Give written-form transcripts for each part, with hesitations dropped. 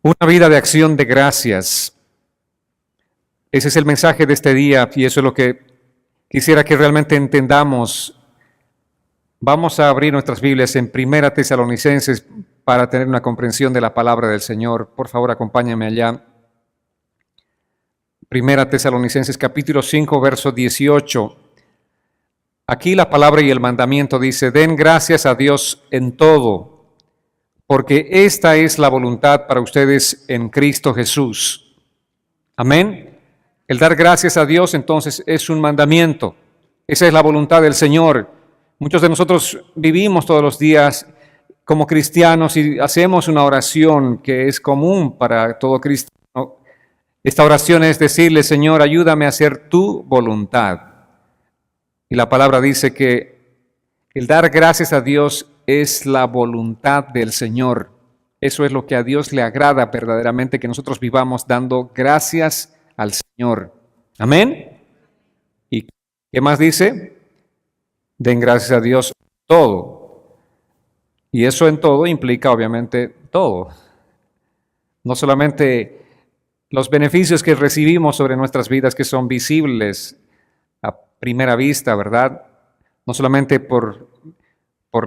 Una vida de acción de gracias. Ese es el mensaje de este día y eso es lo que quisiera que realmente entendamos. Vamos a abrir nuestras Biblias en Primera Tesalonicenses para tener una comprensión de la palabra del Señor. Por favor, acompáñame allá. Primera Tesalonicenses capítulo 5, verso 18. Aquí la palabra y el mandamiento dice: den gracias a Dios en todo, porque esta es la voluntad para ustedes en Cristo Jesús. Amén. El dar gracias a Dios entonces es un mandamiento. Esa es la voluntad del Señor. Muchos de nosotros vivimos todos los días como cristianos y hacemos una oración que es común para todo cristiano. Esta oración es decirle: Señor, ayúdame a hacer tu voluntad. Y la palabra dice que el dar gracias a Dios es la voluntad del Señor. Eso es lo que a Dios le agrada verdaderamente, que nosotros vivamos dando gracias al Señor. Amén. ¿Y qué más dice? Den gracias a Dios todo. Y eso en todo implica obviamente todo. No solamente los beneficios que recibimos sobre nuestras vidas, que son visibles a primera vista, ¿verdad? No solamente por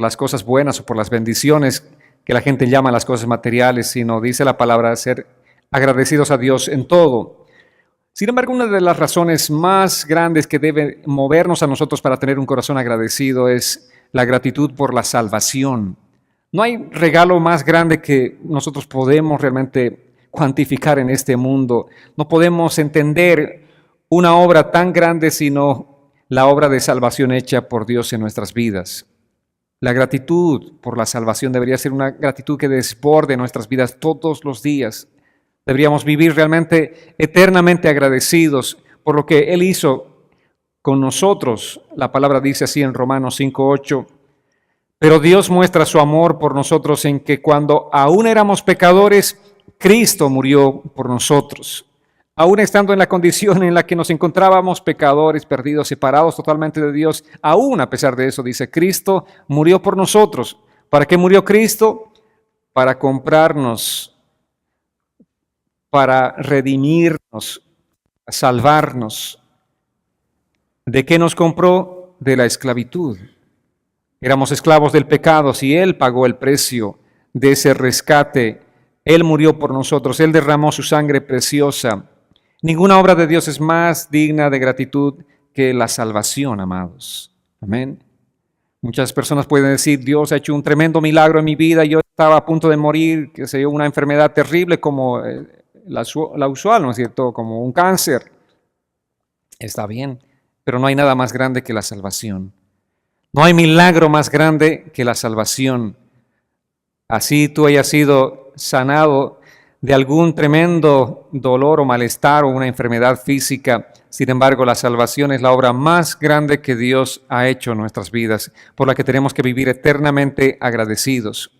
las cosas buenas o por las bendiciones que la gente llama las cosas materiales, sino dice la palabra ser agradecidos a Dios en todo. Sin embargo, una de las razones más grandes que debe movernos a nosotros para tener un corazón agradecido es la gratitud por la salvación. No hay regalo más grande que nosotros podemos realmente cuantificar en este mundo. No podemos entender una obra tan grande sino la obra de salvación hecha por Dios en nuestras vidas. La gratitud por la salvación debería ser una gratitud que desborde nuestras vidas todos los días. Deberíamos vivir realmente eternamente agradecidos por lo que Él hizo con nosotros. La palabra dice así en Romanos 5:8. Pero Dios muestra su amor por nosotros en que cuando aún éramos pecadores, Cristo murió por nosotros. Aún estando en la condición en la que nos encontrábamos, pecadores, perdidos, separados totalmente de Dios, aún a pesar de eso, dice, Cristo murió por nosotros. ¿Para qué murió Cristo? Para comprarnos, para redimirnos, salvarnos. ¿De qué nos compró? De la esclavitud. Éramos esclavos del pecado, si Él pagó el precio de ese rescate, Él murió por nosotros, Él derramó su sangre preciosa. Ninguna obra de Dios es más digna de gratitud que la salvación, amados. Amén. Muchas personas pueden decir: Dios ha hecho un tremendo milagro en mi vida, yo estaba a punto de morir, que sé yo, una enfermedad terrible como la usual, ¿no es cierto? Como un cáncer. Está bien, pero no hay nada más grande que la salvación. No hay milagro más grande que la salvación. Así tú hayas sido sanado de algún tremendo dolor o malestar o una enfermedad física. Sin embargo, la salvación es la obra más grande que Dios ha hecho en nuestras vidas, por la que tenemos que vivir eternamente agradecidos.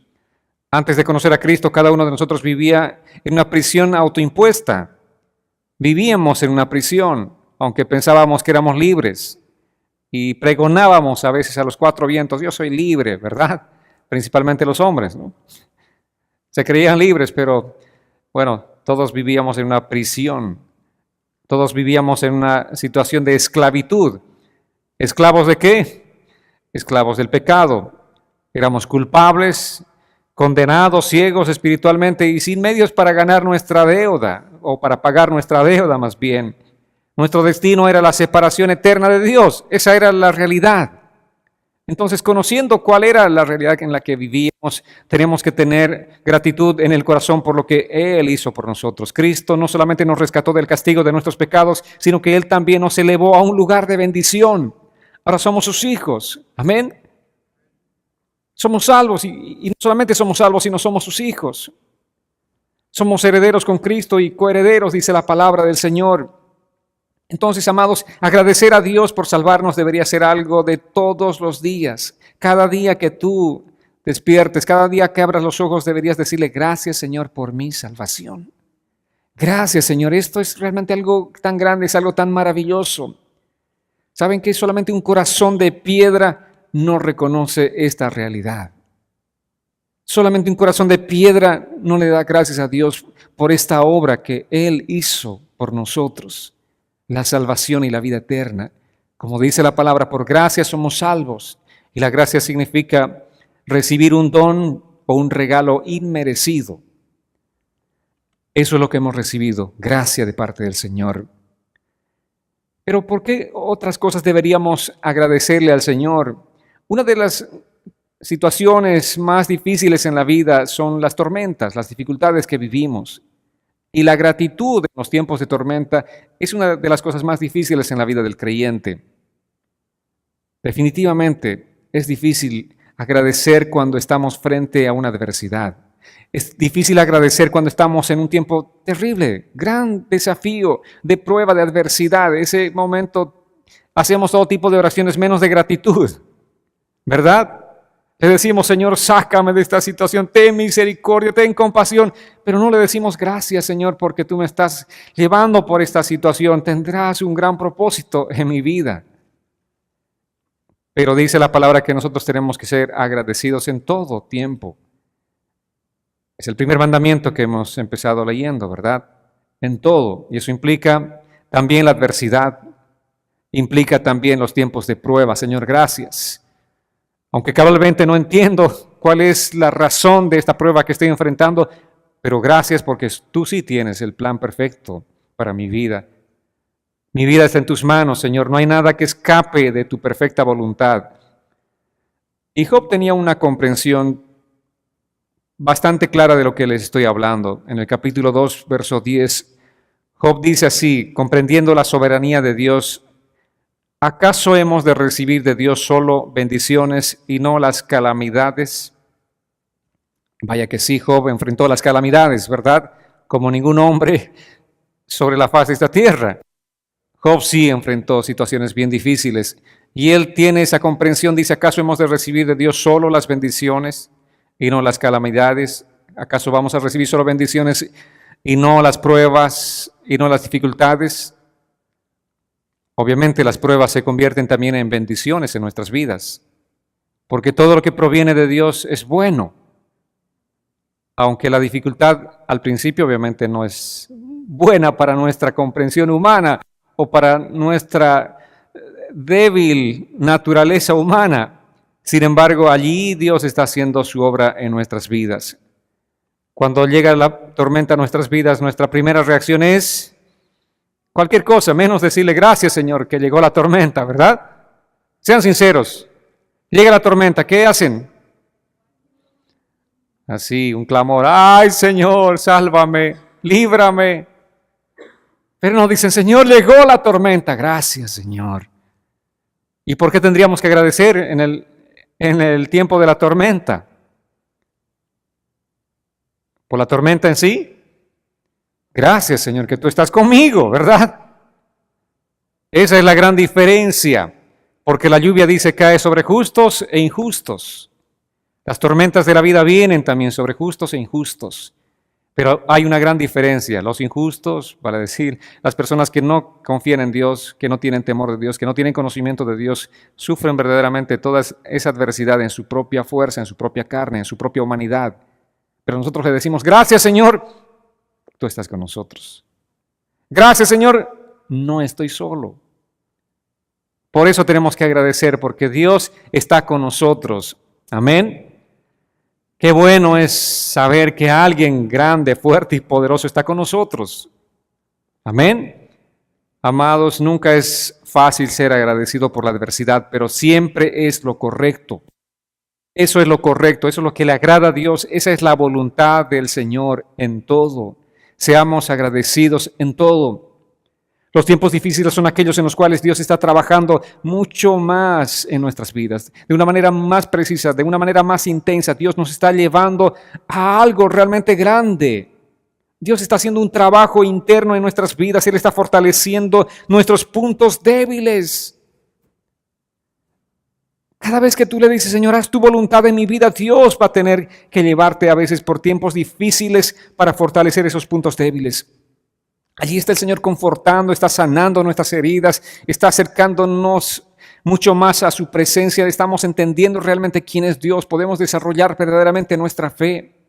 Antes de conocer a Cristo, cada uno de nosotros vivía en una prisión autoimpuesta. Vivíamos en una prisión, aunque pensábamos que éramos libres. Y pregonábamos a veces a los cuatro vientos: yo soy libre, ¿verdad? Principalmente los hombres, ¿no? Se creían libres, pero bueno, todos vivíamos en una prisión. Todos vivíamos en una situación de esclavitud. ¿Esclavos de qué? Esclavos del pecado. Éramos culpables, condenados, ciegos espiritualmente y sin medios para ganar nuestra deuda, o para pagar nuestra deuda más bien. Nuestro destino era la separación eterna de Dios. Esa era la realidad. Entonces, conociendo cuál era la realidad en la que vivíamos, tenemos que tener gratitud en el corazón por lo que Él hizo por nosotros. Cristo no solamente nos rescató del castigo de nuestros pecados, sino que Él también nos elevó a un lugar de bendición. Ahora somos sus hijos. Amén. Somos salvos y no solamente somos salvos, sino somos sus hijos. Somos herederos con Cristo y coherederos, dice la palabra del Señor. Entonces, amados, agradecer a Dios por salvarnos debería ser algo de todos los días. Cada día que tú despiertes, cada día que abras los ojos, deberías decirle: gracias, Señor, por mi salvación. Gracias, Señor, esto es realmente algo tan grande, es algo tan maravilloso. ¿Saben que solamente un corazón de piedra no reconoce esta realidad? Solamente un corazón de piedra no le da gracias a Dios por esta obra que Él hizo por nosotros, la salvación y la vida eterna. Como dice la palabra, por gracia somos salvos. Y la gracia significa recibir un don o un regalo inmerecido. Eso es lo que hemos recibido, gracia de parte del Señor. Pero ¿por qué otras cosas deberíamos agradecerle al Señor? Una de las situaciones más difíciles en la vida son las tormentas, las dificultades que vivimos. Y la gratitud en los tiempos de tormenta es una de las cosas más difíciles en la vida del creyente. Definitivamente es difícil agradecer cuando estamos frente a una adversidad. Es difícil agradecer cuando estamos en un tiempo terrible, gran desafío, de prueba, de adversidad. Ese momento hacemos todo tipo de oraciones menos de gratitud, ¿verdad? Le decimos, Señor, sácame de esta situación, ten misericordia, ten compasión, pero no le decimos gracias, Señor, porque tú me estás llevando por esta situación, tendrás un gran propósito en mi vida. Pero dice la palabra que nosotros tenemos que ser agradecidos en todo tiempo. Es el primer mandamiento que hemos empezado leyendo, ¿verdad? En todo. Y eso implica también la adversidad, implica también los tiempos de prueba. Señor, gracias. Aunque cabalmente no entiendo cuál es la razón de esta prueba que estoy enfrentando, pero gracias porque tú sí tienes el plan perfecto para mi vida. Mi vida está en tus manos, Señor. No hay nada que escape de tu perfecta voluntad. Y Job tenía una comprensión bastante clara de lo que les estoy hablando. En el capítulo 2, verso 10, Job dice así, comprendiendo la soberanía de Dios, ¿acaso hemos de recibir de Dios solo bendiciones y no las calamidades? Vaya que sí, Job enfrentó las calamidades, ¿verdad? Como ningún hombre sobre la faz de esta tierra. Job sí enfrentó situaciones bien difíciles y él tiene esa comprensión, dice, ¿acaso hemos de recibir de Dios solo las bendiciones y no las calamidades? ¿Acaso vamos a recibir solo bendiciones y no las pruebas y no las dificultades? Obviamente las pruebas se convierten también en bendiciones en nuestras vidas, porque todo lo que proviene de Dios es bueno. Aunque la dificultad al principio obviamente no es buena para nuestra comprensión humana o para nuestra débil naturaleza humana, sin embargo allí Dios está haciendo su obra en nuestras vidas. Cuando llega la tormenta a nuestras vidas, nuestra primera reacción es cualquier cosa, menos decirle gracias, Señor, que llegó la tormenta, ¿verdad? Sean sinceros. Llega la tormenta, ¿qué hacen? Así, un clamor, ¡ay, Señor, sálvame, líbrame! Pero nos dicen, Señor, llegó la tormenta, gracias, Señor. ¿Y por qué tendríamos que agradecer en el tiempo de la tormenta? ¿Por la tormenta en sí? Gracias, Señor, que tú estás conmigo, ¿verdad? Esa es la gran diferencia, porque la lluvia dice cae sobre justos e injustos. Las tormentas de la vida vienen también sobre justos e injustos, pero hay una gran diferencia. Los injustos, para decir, las personas que no confían en Dios, que no tienen temor de Dios, que no tienen conocimiento de Dios, sufren verdaderamente toda esa adversidad en su propia fuerza, en su propia carne, en su propia humanidad. Pero nosotros le decimos, gracias, Señor, tú estás con nosotros. Gracias, Señor, no estoy solo. Por eso tenemos que agradecer, porque Dios está con nosotros. Amén. Qué bueno es saber que alguien grande, fuerte y poderoso está con nosotros. Amén. Amados, nunca es fácil ser agradecido por la adversidad, pero siempre es lo correcto. Eso es lo correcto, eso es lo que le agrada a Dios, esa es la voluntad del Señor en todo. Seamos agradecidos en todo. Los tiempos difíciles son aquellos en los cuales Dios está trabajando mucho más en nuestras vidas, de una manera más precisa, de una manera más intensa. Dios nos está llevando a algo realmente grande. Dios está haciendo un trabajo interno en nuestras vidas. Él está fortaleciendo nuestros puntos débiles. Cada vez que tú le dices, Señor, haz tu voluntad en mi vida, Dios va a tener que llevarte a veces por tiempos difíciles para fortalecer esos puntos débiles. Allí está el Señor confortando, está sanando nuestras heridas, está acercándonos mucho más a su presencia. Estamos entendiendo realmente quién es Dios. Podemos desarrollar verdaderamente nuestra fe.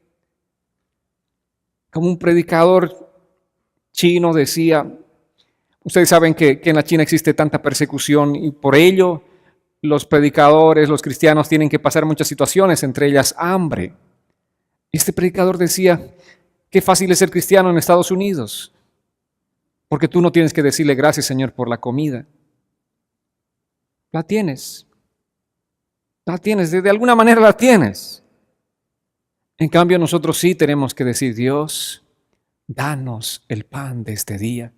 Como un predicador chino decía, ustedes saben que en la China existe tanta persecución y por ello los predicadores, los cristianos tienen que pasar muchas situaciones, entre ellas hambre. Este predicador decía, qué fácil es ser cristiano en Estados Unidos, porque tú no tienes que decirle gracias, Señor, por la comida. La tienes, de alguna manera la tienes. En cambio, nosotros sí tenemos que decir, Dios, danos el pan de este día,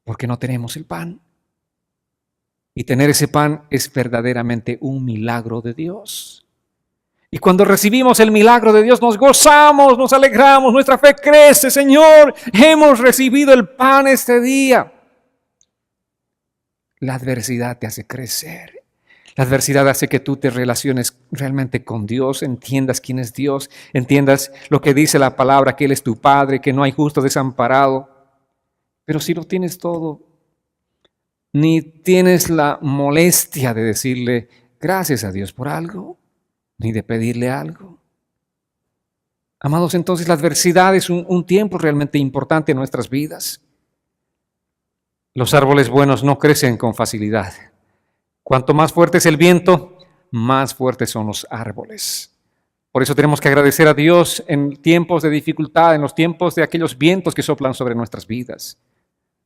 porque no tenemos el pan. Y tener ese pan es verdaderamente un milagro de Dios. Y cuando recibimos el milagro de Dios, nos gozamos, nos alegramos, nuestra fe crece. Señor, hemos recibido el pan este día. La adversidad te hace crecer. La adversidad hace que tú te relaciones realmente con Dios, entiendas quién es Dios, entiendas lo que dice la palabra, que Él es tu Padre, que no hay justo desamparado. Pero si lo tienes todo, ni tienes la molestia de decirle gracias a Dios por algo, ni de pedirle algo. Amados, entonces la adversidad es un tiempo realmente importante en nuestras vidas. Los árboles buenos no crecen con facilidad. Cuanto más fuerte es el viento, más fuertes son los árboles. Por eso tenemos que agradecer a Dios en tiempos de dificultad, en los tiempos de aquellos vientos que soplan sobre nuestras vidas.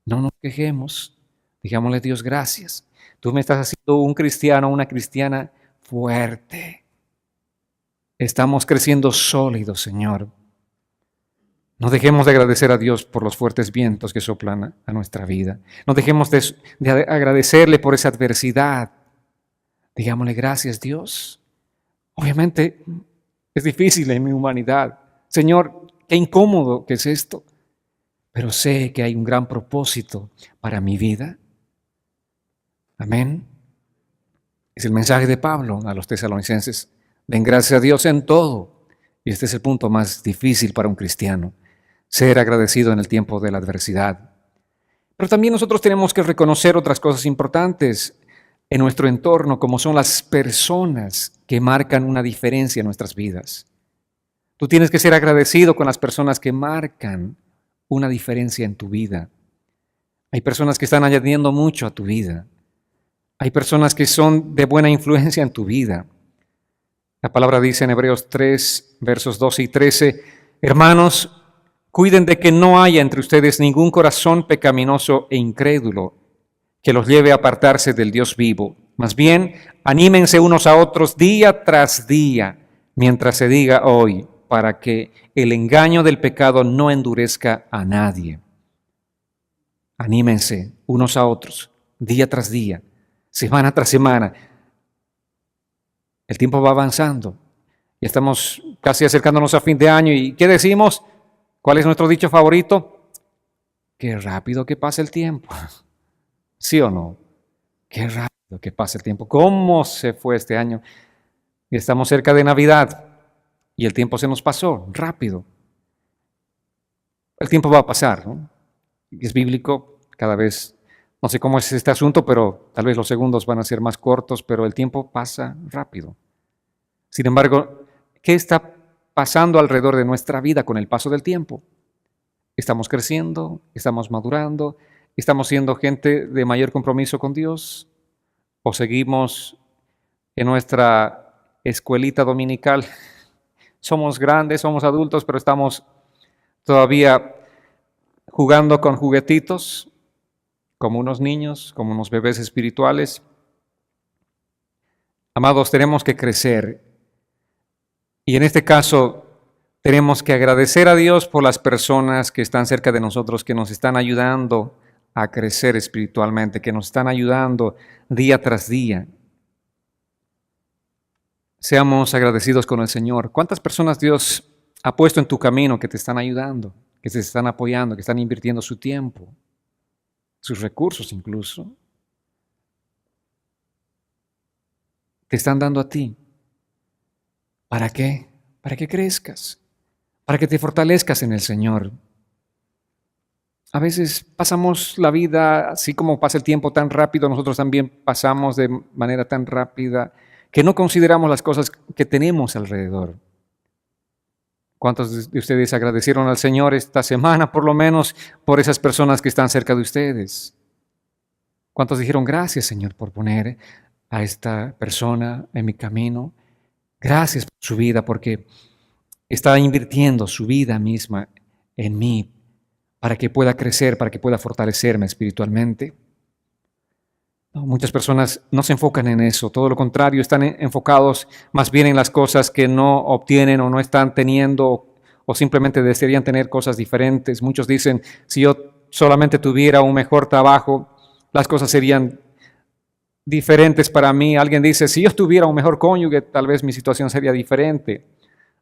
No nos quejemos, digámosle a Dios gracias. Tú me estás haciendo un cristiano, una cristiana fuerte. Estamos creciendo sólidos, Señor. No dejemos de agradecer a Dios por los fuertes vientos que soplan a nuestra vida. No dejemos de agradecerle por esa adversidad. Digámosle gracias, Dios. Obviamente es difícil en mi humanidad. Señor, qué incómodo que es esto. Pero sé que hay un gran propósito para mi vida. Amén. Es el mensaje de Pablo a los tesalonicenses. Den gracias a Dios en todo. Y este es el punto más difícil para un cristiano. Ser agradecido en el tiempo de la adversidad. Pero también nosotros tenemos que reconocer otras cosas importantes en nuestro entorno, como son las personas que marcan una diferencia en nuestras vidas. Tú tienes que ser agradecido con las personas que marcan una diferencia en tu vida. Hay personas que están añadiendo mucho a tu vida. Hay personas que son de buena influencia en tu vida. La palabra dice en Hebreos 3, versos 12 y 13, hermanos, cuiden de que no haya entre ustedes ningún corazón pecaminoso e incrédulo que los lleve a apartarse del Dios vivo. Más bien, anímense unos a otros día tras día, mientras se diga hoy, para que el engaño del pecado no endurezca a nadie. Anímense unos a otros, día tras día, semana tras semana. El tiempo va avanzando y estamos casi acercándonos a fin de año. ¿Y qué decimos? ¿Cuál es nuestro dicho favorito? Qué rápido que pasa el tiempo. ¿Sí o no? Qué rápido que pasa el tiempo. ¿Cómo se fue este año? Y estamos cerca de Navidad y el tiempo se nos pasó rápido. El tiempo va a pasar, ¿no? Es bíblico, cada vez, no sé cómo es este asunto, pero tal vez los segundos van a ser más cortos, pero el tiempo pasa rápido. Sin embargo, ¿qué está pasando alrededor de nuestra vida con el paso del tiempo? ¿Estamos creciendo? ¿Estamos madurando? ¿Estamos siendo gente de mayor compromiso con Dios? ¿O seguimos en nuestra escuelita dominical? Somos grandes, somos adultos, pero estamos todavía jugando con juguetitos, como unos niños, como unos bebés espirituales. Amados, tenemos que crecer. Y en este caso, tenemos que agradecer a Dios por las personas que están cerca de nosotros, que nos están ayudando a crecer espiritualmente, que nos están ayudando día tras día. Seamos agradecidos con el Señor. ¿Cuántas personas Dios ha puesto en tu camino que te están ayudando, que te están apoyando, que están invirtiendo su tiempo, sus recursos incluso? Te están dando a ti. ¿Para qué? Para que crezcas, para que te fortalezcas en el Señor. A veces pasamos la vida, así como pasa el tiempo tan rápido, nosotros también pasamos de manera tan rápida que no consideramos las cosas que tenemos alrededor. ¿Cuántos de ustedes agradecieron al Señor esta semana, por lo menos, por esas personas que están cerca de ustedes? ¿Cuántos dijeron gracias, Señor, por poner a esta persona en mi camino? Gracias por su vida, porque está invirtiendo su vida misma en mí para que pueda crecer, para que pueda fortalecerme espiritualmente. No, muchas personas no se enfocan en eso, todo lo contrario, están enfocados más bien en las cosas que no obtienen o no están teniendo o simplemente desearían tener cosas diferentes. Muchos dicen, si yo solamente tuviera un mejor trabajo, las cosas serían diferentes para mí. Alguien dice, si yo tuviera un mejor cónyuge, tal vez mi situación sería diferente,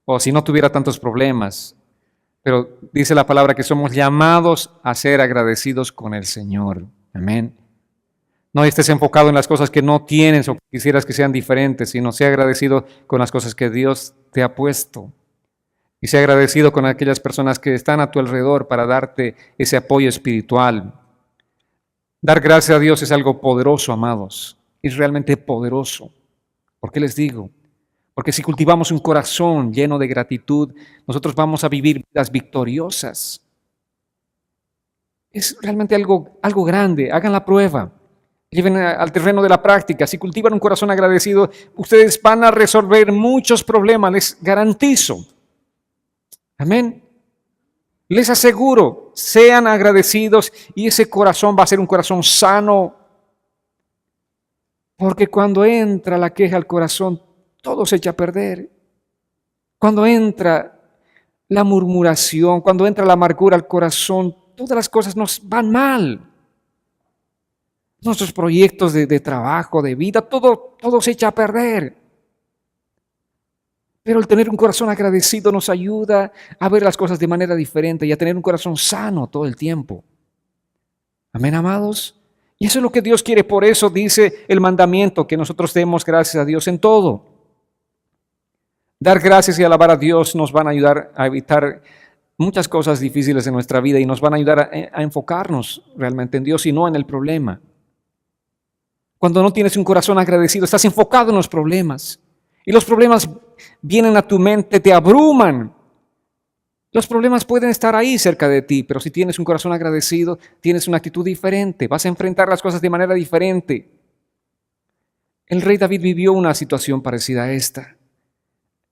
o si no tuviera tantos problemas. Pero dice la palabra que somos llamados a ser agradecidos con el Señor. Amén. No estés enfocado en las cosas que no tienes o quisieras que sean diferentes, sino sea agradecido con las cosas que Dios te ha puesto. Y sea agradecido con aquellas personas que están a tu alrededor para darte ese apoyo espiritual. Dar gracias a Dios es algo poderoso, amados. Es realmente poderoso. ¿Por qué les digo? Porque si cultivamos un corazón lleno de gratitud, nosotros vamos a vivir vidas victoriosas. Es realmente algo grande. Hagan la prueba. Lleven al terreno de la práctica. Si cultivan un corazón agradecido, ustedes van a resolver muchos problemas, les garantizo. Amén. Les aseguro, sean agradecidos y ese corazón va a ser un corazón sano. Porque cuando entra la queja al corazón, todo se echa a perder. Cuando entra la murmuración, cuando entra la amargura al corazón, todas las cosas nos van mal. Nuestros proyectos de trabajo, de vida, todo se echa a perder. Pero el tener un corazón agradecido nos ayuda a ver las cosas de manera diferente y a tener un corazón sano todo el tiempo. Amén, amados. Y eso es lo que Dios quiere. Por eso dice el mandamiento que nosotros demos gracias a Dios en todo. Dar gracias y alabar a Dios nos van a ayudar a evitar muchas cosas difíciles en nuestra vida y nos van a ayudar a enfocarnos realmente en Dios y no en el problema. Cuando no tienes un corazón agradecido, estás enfocado en los problemas. Y los problemas vienen a tu mente, te abruman. Los problemas pueden estar ahí cerca de ti, pero si tienes un corazón agradecido, tienes una actitud diferente, vas a enfrentar las cosas de manera diferente. El rey David vivió una situación parecida a esta.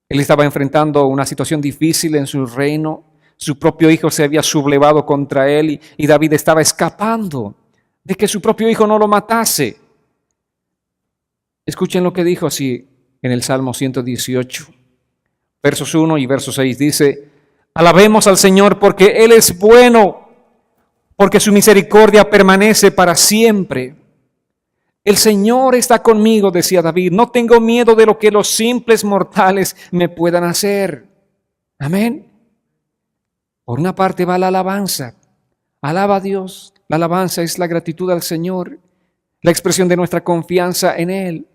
Él estaba enfrentando una situación difícil en su reino. Su propio hijo se había sublevado contra él y David estaba escapando de que su propio hijo no lo matase. Escuchen lo que dijo así en el Salmo 118, versos 1 y verso 6. Dice, alabemos al Señor porque Él es bueno, porque su misericordia permanece para siempre. El Señor está conmigo, decía David, no tengo miedo de lo que los simples mortales me puedan hacer. Amén. Por una parte va la alabanza. Alaba a Dios. La alabanza es la gratitud al Señor, la expresión de nuestra confianza en Él.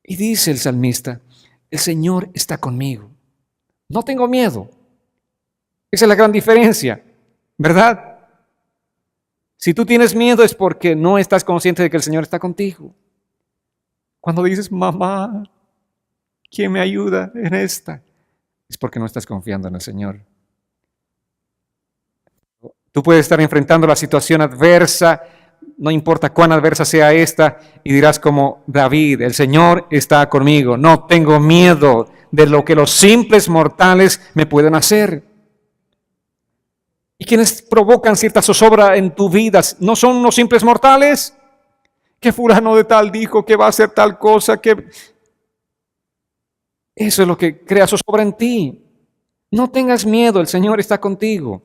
Y dice el salmista, el Señor está conmigo. No tengo miedo. Esa es la gran diferencia, ¿verdad? Si tú tienes miedo es porque no estás consciente de que el Señor está contigo. Cuando dices, mamá, ¿quién me ayuda en esta? Es porque no estás confiando en el Señor. Tú puedes estar enfrentando la situación adversa, no importa cuán adversa sea esta, y dirás como David, el Señor está conmigo, no tengo miedo de lo que los simples mortales me pueden hacer. Y quienes provocan cierta zozobra en tu vida, ¿no son unos simples mortales? Que fulano de tal dijo que va a hacer tal cosa, que eso es lo que crea zozobra en ti. No tengas miedo, el Señor está contigo.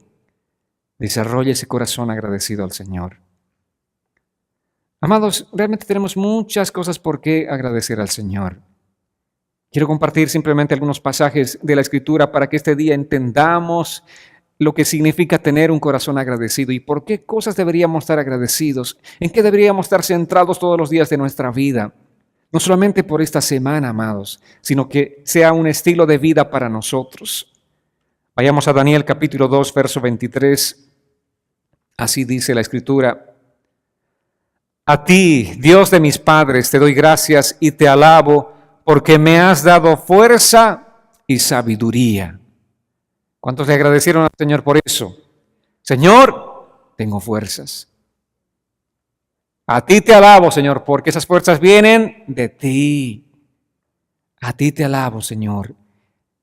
Desarrolla ese corazón agradecido al Señor. Amados, realmente tenemos muchas cosas por qué agradecer al Señor. Quiero compartir simplemente algunos pasajes de la Escritura para que este día entendamos lo que significa tener un corazón agradecido y por qué cosas deberíamos estar agradecidos, en qué deberíamos estar centrados todos los días de nuestra vida. No solamente por esta semana, amados, sino que sea un estilo de vida para nosotros. Vayamos a Daniel capítulo 2, verso 23. Así dice la Escritura. A ti, Dios de mis padres, te doy gracias y te alabo porque me has dado fuerza y sabiduría. ¿Cuántos le agradecieron al Señor por eso? Señor, tengo fuerzas. A ti te alabo, Señor, porque esas fuerzas vienen de ti. A ti te alabo, Señor,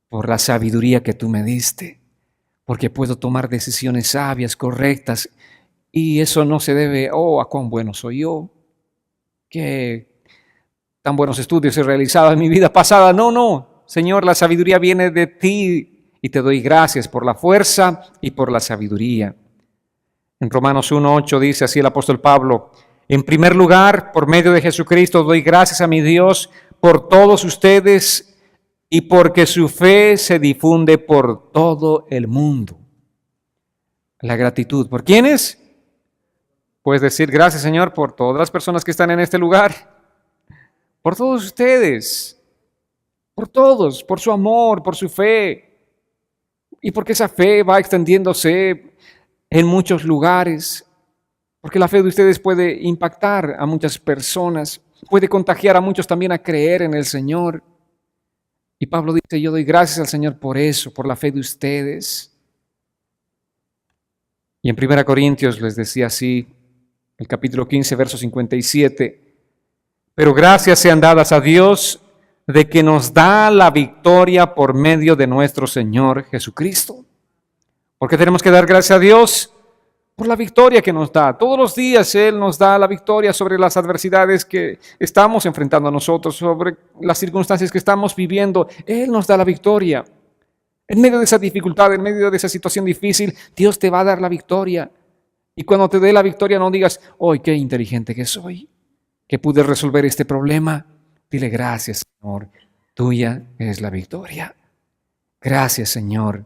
por la sabiduría que tú me diste, porque puedo tomar decisiones sabias, correctas, y eso no se debe, a cuán bueno soy yo, qué tan buenos estudios he realizado en mi vida pasada. No, Señor, la sabiduría viene de ti y te doy gracias por la fuerza y por la sabiduría. En Romanos 1:8 dice así el apóstol Pablo: en primer lugar, por medio de Jesucristo, doy gracias a mi Dios por todos ustedes y porque su fe se difunde por todo el mundo. La gratitud. ¿Por quiénes? Puedes decir gracias, Señor, por todas las personas que están en este lugar, por todos ustedes, por todos, por su amor, por su fe, y porque esa fe va extendiéndose en muchos lugares. Porque la fe de ustedes puede impactar a muchas personas, puede contagiar a muchos también a creer en el Señor. Y Pablo dice: yo doy gracias al Señor por eso, por la fe de ustedes. Y en 1 Corintios les decía así, el capítulo 15, verso 57, pero gracias sean dadas a Dios de que nos da la victoria por medio de nuestro Señor Jesucristo. ¿Por qué tenemos que dar gracias a Dios? Por la victoria que nos da. Todos los días Él nos da la victoria sobre las adversidades que estamos enfrentando a nosotros, sobre las circunstancias que estamos viviendo. Él nos da la victoria. En medio de esa dificultad, en medio de esa situación difícil, Dios te va a dar la victoria. Y cuando te dé la victoria, no digas: ¡ay, qué inteligente que soy! Que pude resolver este problema. Dile: gracias, Señor. Tuya es la victoria. Gracias, Señor.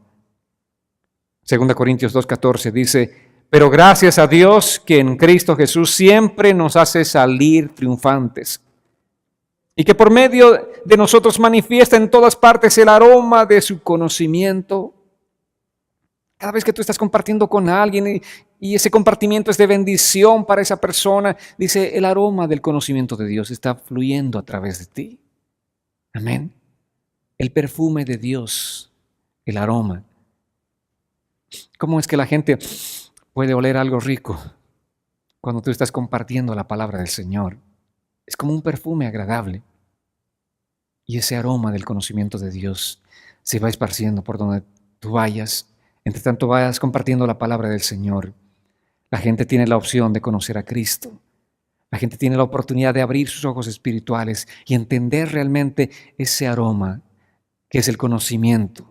2 Corintios 2:14 dice: pero gracias a Dios que en Cristo Jesús siempre nos hace salir triunfantes y que por medio de nosotros manifiesta en todas partes el aroma de su conocimiento. Cada vez que tú estás compartiendo con alguien y ese compartimiento es de bendición para esa persona, dice, el aroma del conocimiento de Dios está fluyendo a través de ti. Amén. El perfume de Dios, el aroma. ¿Cómo es que la gente puede oler algo rico cuando tú estás compartiendo la palabra del Señor? Es como un perfume agradable. Y ese aroma del conocimiento de Dios se va esparciendo por donde tú vayas. Entre tanto vayas compartiendo la palabra del Señor, la gente tiene la opción de conocer a Cristo. La gente tiene la oportunidad de abrir sus ojos espirituales y entender realmente ese aroma que es el conocimiento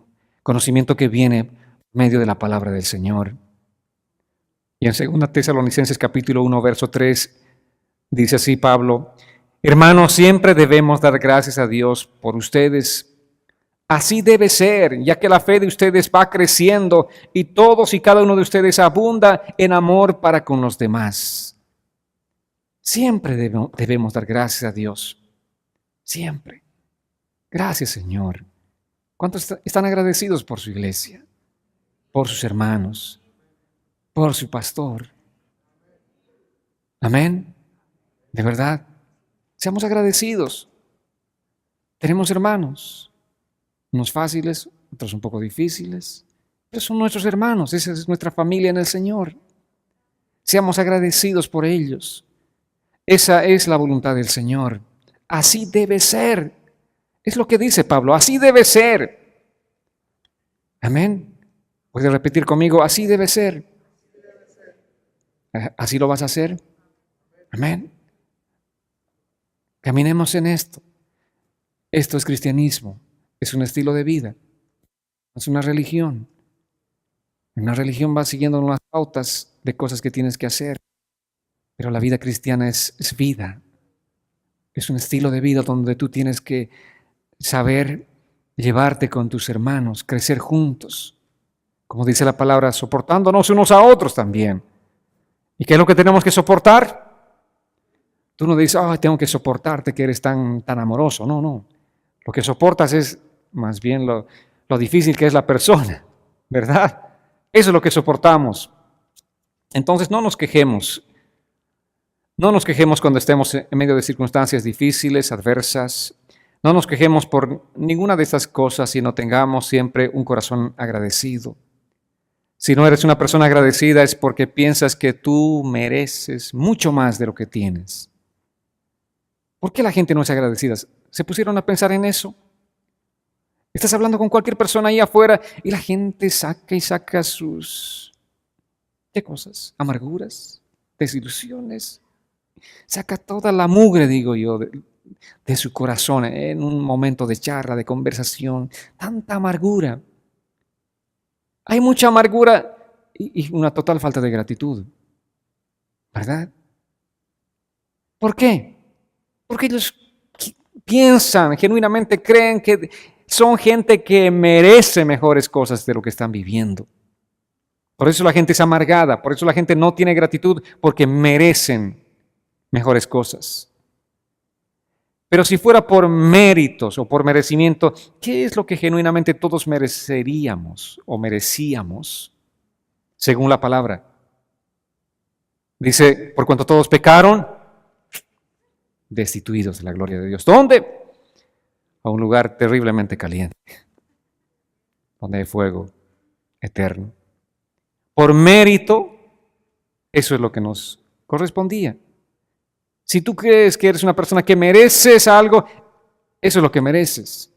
que viene por medio de la palabra del Señor. Y en 2 Tesalonicenses capítulo 1, verso 3, dice así Pablo: hermanos, siempre debemos dar gracias a Dios por ustedes. Así debe ser, ya que la fe de ustedes va creciendo y todos y cada uno de ustedes abunda en amor para con los demás. Siempre debemos dar gracias a Dios. Siempre. Gracias, Señor. ¿Cuántos están agradecidos por su iglesia, por sus hermanos, por su pastor? Amén. De verdad, seamos agradecidos. Tenemos hermanos, unos fáciles, otros un poco difíciles, pero son nuestros hermanos, esa es nuestra familia en el Señor. Seamos agradecidos por ellos. Esa es la voluntad del Señor. Así debe ser. Es lo que dice Pablo, así debe ser. Amén. ¿Puede repetir conmigo? Así debe ser. ¿Así lo vas a hacer? Amén. Caminemos en esto. Esto es cristianismo. Es un estilo de vida. Es una religión. Una religión va siguiendo unas pautas de cosas que tienes que hacer. Pero la vida cristiana es vida. Es un estilo de vida donde tú tienes que saber llevarte con tus hermanos, crecer juntos. Como dice la palabra, soportándonos unos a otros también. ¿Y qué es lo que tenemos que soportar? Tú no dices: tengo que soportarte que eres tan amoroso. No. Lo que soportas es más bien lo difícil que es la persona, ¿verdad? Eso es lo que soportamos. Entonces no nos quejemos. No nos quejemos cuando estemos en medio de circunstancias difíciles, adversas. No nos quejemos por ninguna de estas cosas, sino tengamos siempre un corazón agradecido. Si no eres una persona agradecida es porque piensas que tú mereces mucho más de lo que tienes. ¿Por qué la gente no es agradecida? ¿Se pusieron a pensar en eso? Estás hablando con cualquier persona ahí afuera y la gente saca y saca sus... ¿Qué cosas? Amarguras, desilusiones. Saca toda la mugre, digo yo, de su corazón en un momento de charla, de conversación. Tanta amargura. Hay mucha amargura y una total falta de gratitud. ¿Verdad? ¿Por qué? Porque ellos piensan, genuinamente creen que son gente que merece mejores cosas de lo que están viviendo. Por eso la gente es amargada, por eso la gente no tiene gratitud, porque merecen mejores cosas. Pero si fuera por méritos o por merecimiento, ¿qué es lo que genuinamente todos mereceríamos o merecíamos según la palabra? Dice, por cuanto todos pecaron, destituidos de la gloria de Dios. ¿Dónde? A un lugar terriblemente caliente, donde hay fuego eterno. Por mérito, eso es lo que nos correspondía. Si tú crees que eres una persona que mereces algo, eso es lo que mereces.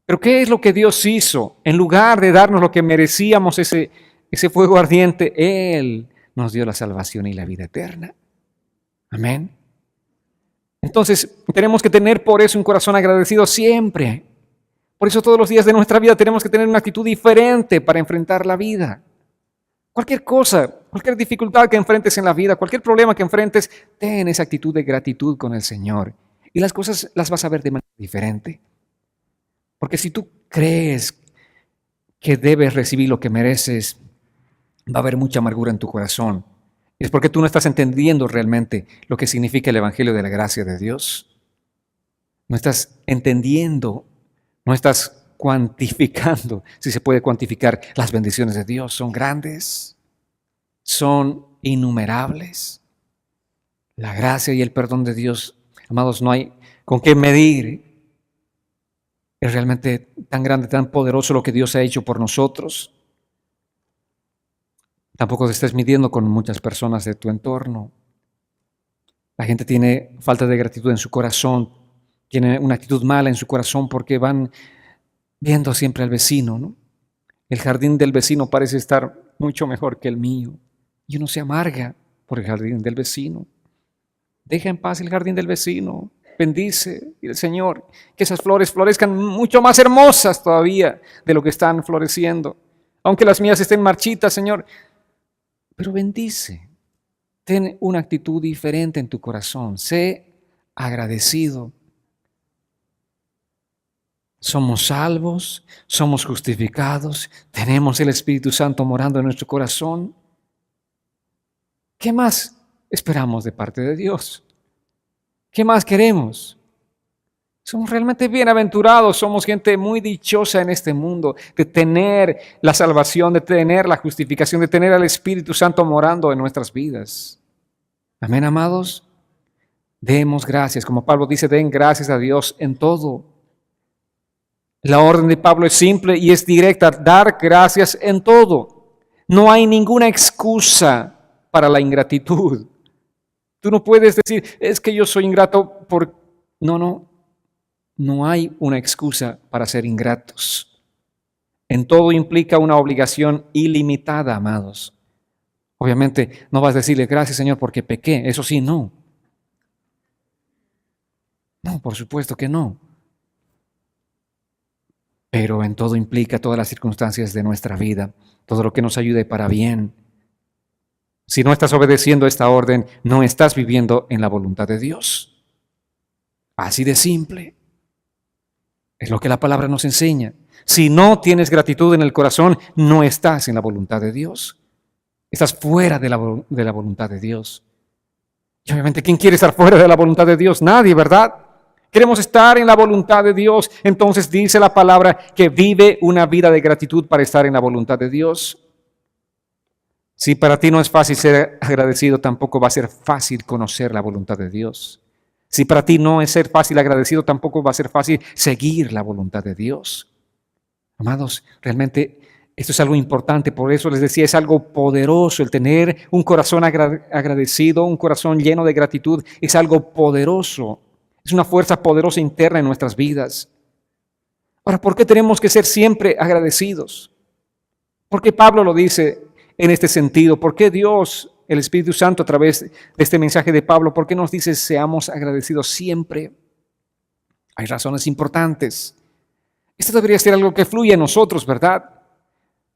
Pero ¿qué es lo que Dios hizo? En lugar de darnos lo que merecíamos, ese fuego ardiente, Él nos dio la salvación y la vida eterna. Amén. Entonces, tenemos que tener por eso un corazón agradecido siempre. Por eso todos los días de nuestra vida tenemos que tener una actitud diferente para enfrentar la vida. Cualquier cosa, cualquier dificultad que enfrentes en la vida, cualquier problema que enfrentes, ten esa actitud de gratitud con el Señor. Y las cosas las vas a ver de manera diferente. Porque si tú crees que debes recibir lo que mereces, va a haber mucha amargura en tu corazón. Y es porque tú no estás entendiendo realmente lo que significa el Evangelio de la gracia de Dios. No estás entendiendo, no estás cuantificando, si se puede cuantificar, las bendiciones de Dios. Son grandes, son innumerables. La gracia y el perdón de Dios, amados, no hay con qué medir. Es realmente tan grande, tan poderoso lo que Dios ha hecho por nosotros. Tampoco te estés midiendo con muchas personas de tu entorno. La gente tiene falta de gratitud en su corazón, tiene una actitud mala en su corazón porque van viendo siempre al vecino, ¿no? El jardín del vecino parece estar mucho mejor que el mío. Y uno se amarga por el jardín del vecino. Deja en paz el jardín del vecino. Bendice, y el Señor, que esas flores florezcan mucho más hermosas todavía de lo que están floreciendo. Aunque las mías estén marchitas, Señor. Pero bendice. Ten una actitud diferente en tu corazón. Sé agradecido. Somos salvos, somos justificados, tenemos el Espíritu Santo morando en nuestro corazón. ¿Qué más esperamos de parte de Dios? ¿Qué más queremos? Somos realmente bienaventurados, somos gente muy dichosa en este mundo de tener la salvación, de tener la justificación, de tener al Espíritu Santo morando en nuestras vidas. Amén, amados. Demos gracias, como Pablo dice, den gracias a Dios en todo. La orden de Pablo es simple y es directa, dar gracias en todo. No hay ninguna excusa para la ingratitud. Tú no puedes decir, es que yo soy ingrato por... No hay una excusa para ser ingratos. En todo implica una obligación ilimitada, amados. Obviamente no vas a decirle, gracias Señor porque pequé. Eso sí, no. No, por supuesto que no. Pero en todo implica todas las circunstancias de nuestra vida, todo lo que nos ayude para bien. Si no estás obedeciendo esta orden, no estás viviendo en la voluntad de Dios. Así de simple. Es lo que la palabra nos enseña. Si no tienes gratitud en el corazón, no estás en la voluntad de Dios. Estás fuera de la voluntad de Dios. Y obviamente, ¿quién quiere estar fuera de la voluntad de Dios? Nadie, ¿verdad? Queremos estar en la voluntad de Dios. Entonces dice la palabra que vive una vida de gratitud para estar en la voluntad de Dios. Si para ti no es fácil ser agradecido, tampoco va a ser fácil conocer la voluntad de Dios. Si para ti no es ser fácil agradecido, tampoco va a ser fácil seguir la voluntad de Dios. Amados, realmente esto es algo importante, por eso les decía, es algo poderoso el tener un corazón agradecido, un corazón lleno de gratitud, es algo poderoso, es una fuerza poderosa interna en nuestras vidas. Ahora, ¿por qué tenemos que ser siempre agradecidos? ¿Por qué Pablo lo dice en este sentido? ¿Por qué Dios, el Espíritu Santo, a través de este mensaje de Pablo, por qué nos dice seamos agradecidos siempre? Hay razones importantes. Esto debería ser algo que fluye en nosotros, ¿verdad?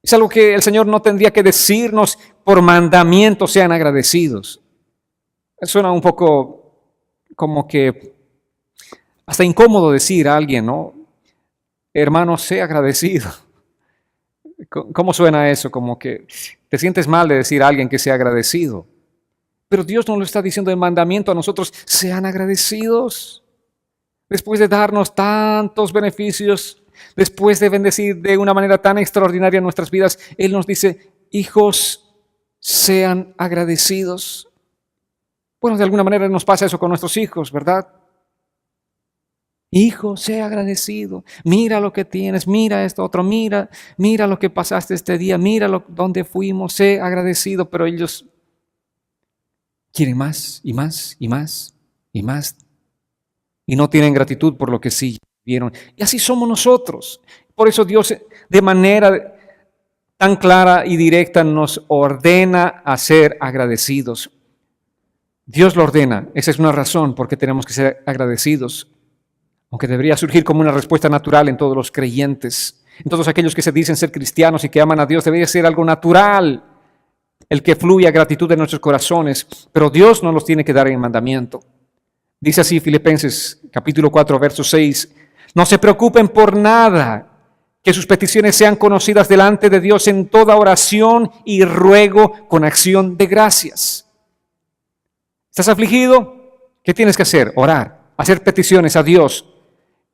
Es algo que el Señor no tendría que decirnos por mandamiento, sean agradecidos. Suena un poco como que hasta incómodo decir a alguien, ¿no? Hermano, sé agradecido. ¿Cómo suena eso? Como que te sientes mal de decir a alguien que sea agradecido. Pero Dios nos lo está diciendo de mandamiento a nosotros, sean agradecidos. Después de darnos tantos beneficios, después de bendecir de una manera tan extraordinaria nuestras vidas, Él nos dice, hijos, sean agradecidos. Bueno, de alguna manera nos pasa eso con nuestros hijos, ¿verdad? Hijo, sé agradecido. Mira lo que tienes, mira esto otro, mira lo que pasaste este día, mira dónde fuimos, sé agradecido. Pero ellos quieren más y más y más y más. Y no tienen gratitud por lo que sí vieron. Y así somos nosotros. Por eso Dios de manera tan clara y directa nos ordena a ser agradecidos. Dios lo ordena. Esa es una razón por qué tenemos que ser agradecidos. Aunque debería surgir como una respuesta natural en todos los creyentes, en todos aquellos que se dicen ser cristianos y que aman a Dios, debería ser algo natural el que fluya gratitud en nuestros corazones, pero Dios no los tiene que dar en mandamiento. Dice así Filipenses capítulo 4, verso 6, no se preocupen por nada, que sus peticiones sean conocidas delante de Dios en toda oración y ruego con acción de gracias. ¿Estás afligido? ¿Qué tienes que hacer? Orar, hacer peticiones a Dios.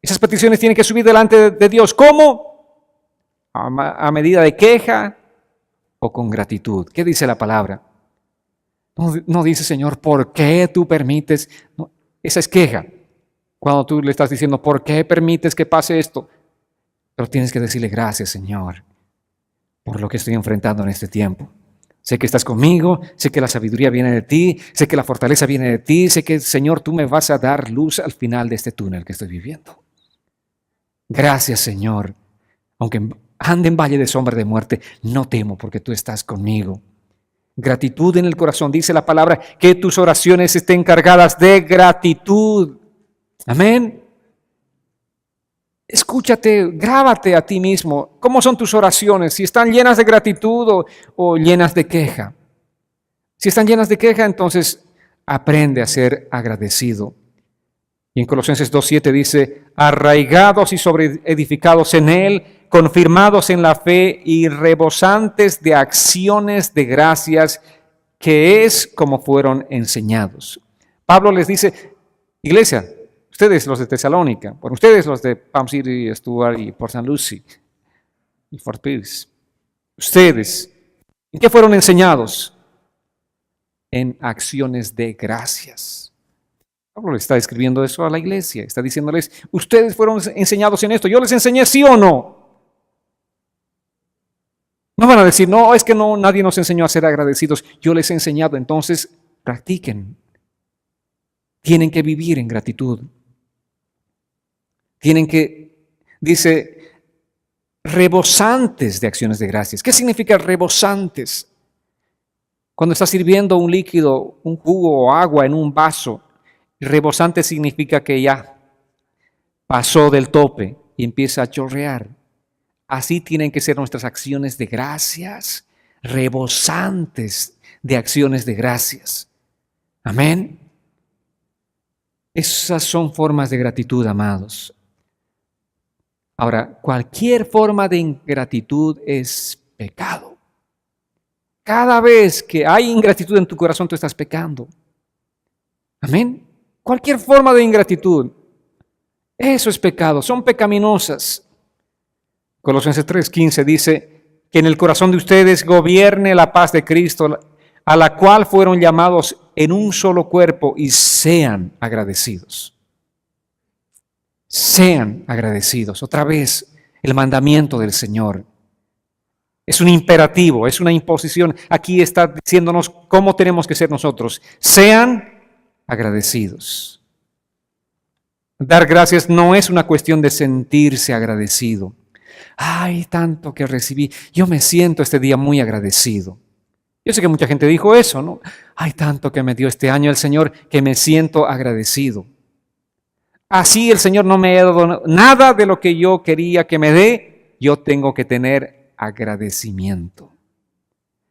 Esas peticiones tienen que subir delante de Dios. ¿Cómo? A medida de queja o con gratitud. ¿Qué dice la palabra? No dice, Señor, ¿por qué tú permites? No, esa es queja. Cuando tú le estás diciendo, ¿por qué permites que pase esto? Pero tienes que decirle, gracias, Señor, por lo que estoy enfrentando en este tiempo. Sé que estás conmigo, sé que la sabiduría viene de ti, sé que la fortaleza viene de ti, sé que, Señor, tú me vas a dar luz al final de este túnel que estoy viviendo. Gracias, Señor. Aunque ande en valle de sombra de muerte, no temo porque tú estás conmigo. Gratitud en el corazón. Dice la palabra que tus oraciones estén cargadas de gratitud. Amén. Escúchate, grábate a ti mismo. ¿Cómo son tus oraciones? Si están llenas de gratitud o llenas de queja. Si están llenas de queja, entonces aprende a ser agradecido. Y en Colosenses 2:7 dice, arraigados y sobreedificados en Él, confirmados en la fe y rebosantes de acciones de gracias, que es como fueron enseñados. Pablo les dice, iglesia, ustedes los de Tesalónica, bueno, ustedes los de Palm City, Stuart y Port St. Lucie y Fort Pierce, ustedes, ¿en qué fueron enseñados? En acciones de gracias. Pablo le está escribiendo eso a la iglesia, está diciéndoles, ustedes fueron enseñados en esto, yo les enseñé, ¿sí o no? No van a decir, no, es que no, nadie nos enseñó a ser agradecidos, yo les he enseñado, entonces practiquen. Tienen que vivir en gratitud. Tienen que, dice, rebosantes de acciones de gracias. ¿Qué significa rebosantes? Cuando estás sirviendo un líquido, un jugo o agua en un vaso, rebosante significa que ya pasó del tope y empieza a chorrear. Así tienen que ser nuestras acciones de gracias, rebosantes de acciones de gracias. Amén. Esas son formas de gratitud, amados. Ahora, cualquier forma de ingratitud es pecado. Cada vez que hay ingratitud en tu corazón, tú estás pecando. Amén. Cualquier forma de ingratitud, eso es pecado, son pecaminosas. Colosenses 3:15 dice que en el corazón de ustedes gobierne la paz de Cristo, a la cual fueron llamados en un solo cuerpo y sean agradecidos. Sean agradecidos. Otra vez, el mandamiento del Señor. Es un imperativo, es una imposición. Aquí está diciéndonos cómo tenemos que ser nosotros. Sean agradecidos. Dar gracias no es una cuestión de sentirse agradecido. Ay, tanto que recibí. Yo me siento este día muy agradecido. Yo sé que mucha gente dijo eso, ¿no? Ay, tanto que me dio este año el Señor que me siento agradecido. Así el Señor no me ha dado nada de lo que yo quería que me dé. Yo tengo que tener agradecimiento.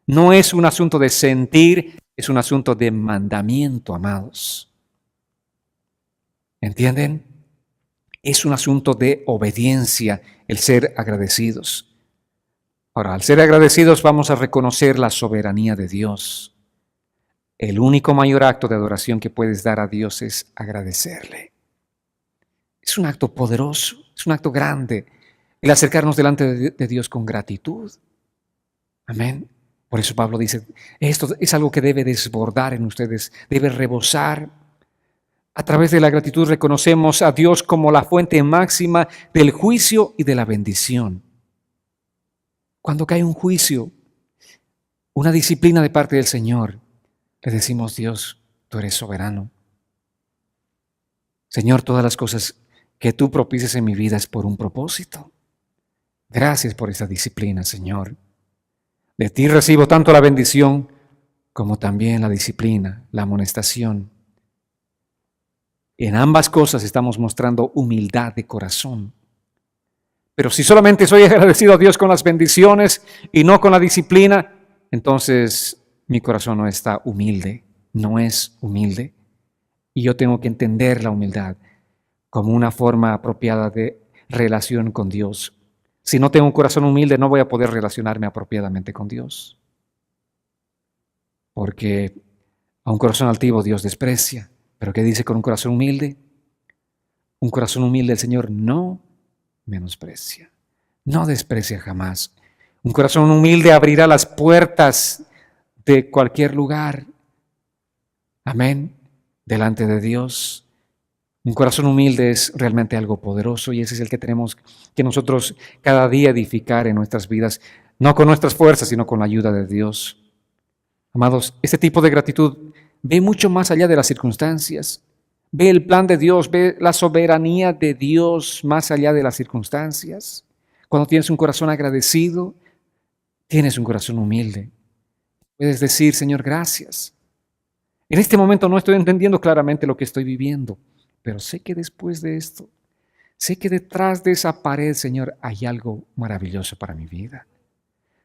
No es un asunto de sentir, es un asunto de mandamiento, amados. ¿Entienden? Es un asunto de obediencia el ser agradecidos. Ahora, al ser agradecidos vamos a reconocer la soberanía de Dios. El único mayor acto de adoración que puedes dar a Dios es agradecerle. Es un acto poderoso, es un acto grande, el acercarnos delante de Dios con gratitud. Amén. Por eso Pablo dice, esto es algo que debe desbordar en ustedes, debe rebosar. A través de la gratitud reconocemos a Dios como la fuente máxima del juicio y de la bendición. Cuando cae un juicio, una disciplina de parte del Señor, le decimos, Dios, tú eres soberano. Señor, todas las cosas que tú propicias en mi vida es por un propósito. Gracias por esa disciplina, Señor. De ti recibo tanto la bendición como también la disciplina, la amonestación. En ambas cosas estamos mostrando humildad de corazón. Pero si solamente soy agradecido a Dios con las bendiciones y no con la disciplina, entonces mi corazón no está humilde, no es humilde. Y yo tengo que entender la humildad como una forma apropiada de relación con Dios. Si no tengo un corazón humilde, no voy a poder relacionarme apropiadamente con Dios. Porque a un corazón altivo Dios desprecia. ¿Pero qué dice con un corazón humilde? Un corazón humilde el Señor no menosprecia, no desprecia jamás. Un corazón humilde abrirá las puertas de cualquier lugar. Amén. Delante de Dios. Un corazón humilde es realmente algo poderoso y ese es el que tenemos que nosotros cada día edificar en nuestras vidas, no con nuestras fuerzas, sino con la ayuda de Dios. Amados, este tipo de gratitud ve mucho más allá de las circunstancias. Ve el plan de Dios, ve la soberanía de Dios más allá de las circunstancias. Cuando tienes un corazón agradecido, tienes un corazón humilde. Puedes decir, Señor, gracias. En este momento no estoy entendiendo claramente lo que estoy viviendo, pero sé que después de esto, sé que detrás de esa pared, Señor, hay algo maravilloso para mi vida.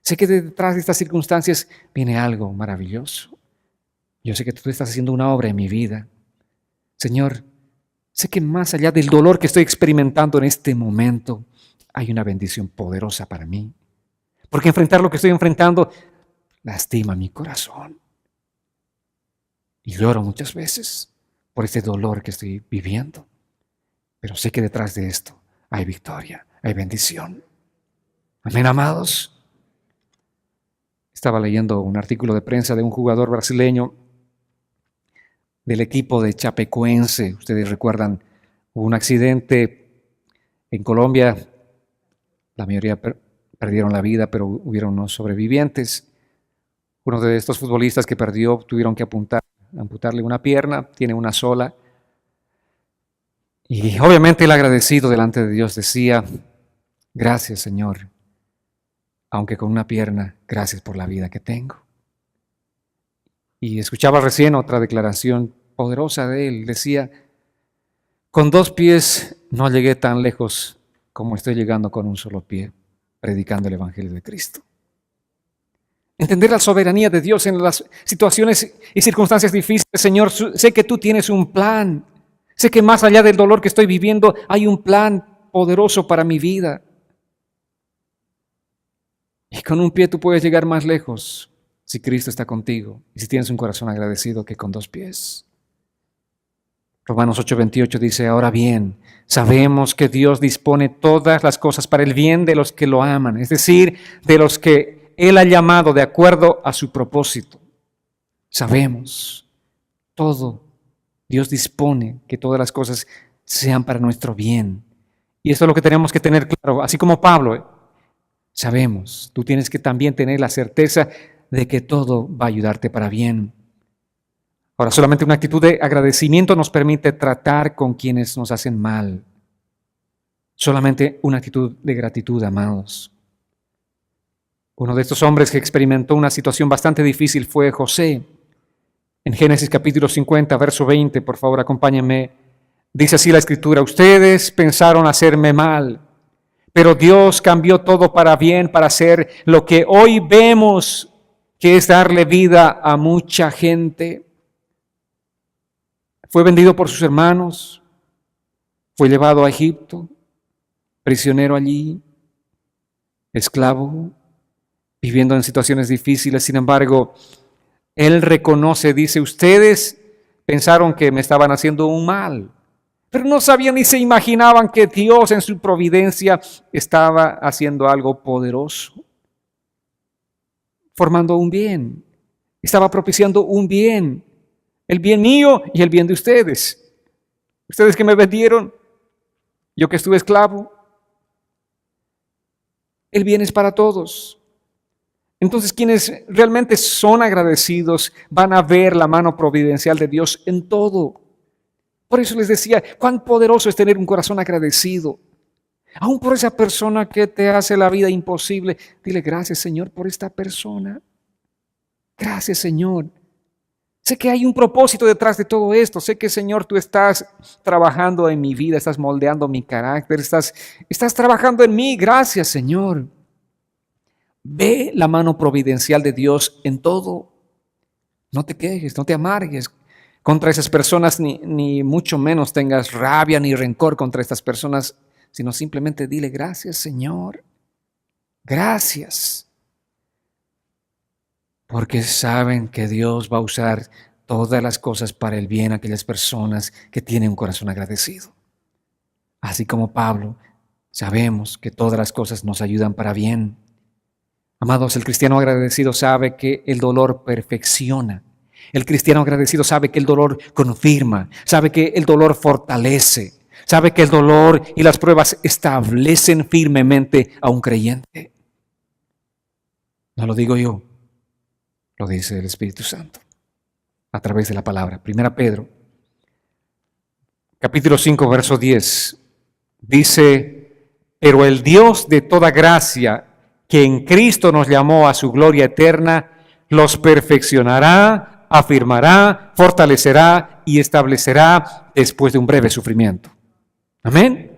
Sé que detrás de estas circunstancias viene algo maravilloso. Yo sé que tú estás haciendo una obra en mi vida. Señor, sé que más allá del dolor que estoy experimentando en este momento, hay una bendición poderosa para mí. Porque enfrentar lo que estoy enfrentando lastima mi corazón. Y lloro muchas veces por este dolor que estoy viviendo. Pero sé que detrás de esto hay victoria, hay bendición. Amén, amados. Estaba leyendo un artículo de prensa de un jugador brasileño del equipo de Chapecoense. Ustedes recuerdan, hubo un accidente en Colombia. La mayoría perdieron la vida, pero hubieron unos sobrevivientes. Uno de estos futbolistas que perdió tuvieron que amputarle una pierna, tiene una sola. Y obviamente el agradecido delante de Dios decía, gracias Señor, aunque con una pierna, gracias por la vida que tengo. Y escuchaba recién otra declaración poderosa de él, decía, con 2 pies no llegué tan lejos como estoy llegando con un solo pie, predicando el Evangelio de Cristo. Entender la soberanía de Dios en las situaciones y circunstancias difíciles. Señor, sé que tú tienes un plan. Sé que más allá del dolor que estoy viviendo, hay un plan poderoso para mi vida. Y con un pie tú puedes llegar más lejos si Cristo está contigo y si tienes un corazón agradecido que con 2 pies. Romanos 8:28 dice, ahora bien, sabemos que Dios dispone todas las cosas para el bien de los que lo aman, es decir, de los que Él ha llamado de acuerdo a su propósito. Sabemos. todo. Dios dispone que todas las cosas sean para nuestro bien. Y esto es lo que tenemos que tener claro. Así como Pablo, sabemos, tú tienes que también tener la certeza de que todo va a ayudarte para bien. Ahora, solamente una actitud de agradecimiento nos permite tratar con quienes nos hacen mal. Solamente una actitud de gratitud, amados. Uno de estos hombres que experimentó una situación bastante difícil fue José. En Génesis capítulo 50, verso 20, por favor, acompáñenme. Dice así la Escritura: ustedes pensaron hacerme mal, pero Dios cambió todo para bien, para hacer lo que hoy vemos, que es darle vida a mucha gente. Fue vendido por sus hermanos, fue llevado a Egipto, prisionero allí, esclavo, viviendo en situaciones difíciles. Sin embargo, él reconoce, dice, ustedes pensaron que me estaban haciendo un mal, pero no sabían ni se imaginaban que Dios en su providencia estaba haciendo algo poderoso, formando un bien, estaba propiciando un bien, el bien mío y el bien de ustedes. Ustedes que me vendieron, yo que estuve esclavo, el bien es para todos. Entonces, quienes realmente son agradecidos van a ver la mano providencial de Dios en todo. Por eso les decía, cuán poderoso es tener un corazón agradecido. Aún por esa persona que te hace la vida imposible, dile gracias, Señor, por esta persona. Gracias, Señor. Sé que hay un propósito detrás de todo esto. Sé que, Señor, tú estás trabajando en mi vida, estás moldeando mi carácter, estás trabajando en mí. Gracias, Señor. Ve la mano providencial de Dios en todo. No te quejes, no te amargues contra esas personas, ni mucho menos tengas rabia ni rencor contra estas personas, sino simplemente dile gracias, Señor. Gracias. Porque saben que Dios va a usar todas las cosas para el bien a aquellas personas que tienen un corazón agradecido. Así como Pablo, sabemos que todas las cosas nos ayudan para bien. Amados, el cristiano agradecido sabe que el dolor perfecciona. El cristiano agradecido sabe que el dolor confirma, sabe que el dolor fortalece, sabe que el dolor y las pruebas establecen firmemente a un creyente. No lo digo yo, lo dice el Espíritu Santo a través de la palabra. Primera Pedro, capítulo 5, verso 10, dice, pero el Dios de toda gracia, que en Cristo nos llamó a su gloria eterna, los perfeccionará, afirmará, fortalecerá y establecerá después de un breve sufrimiento. Amén.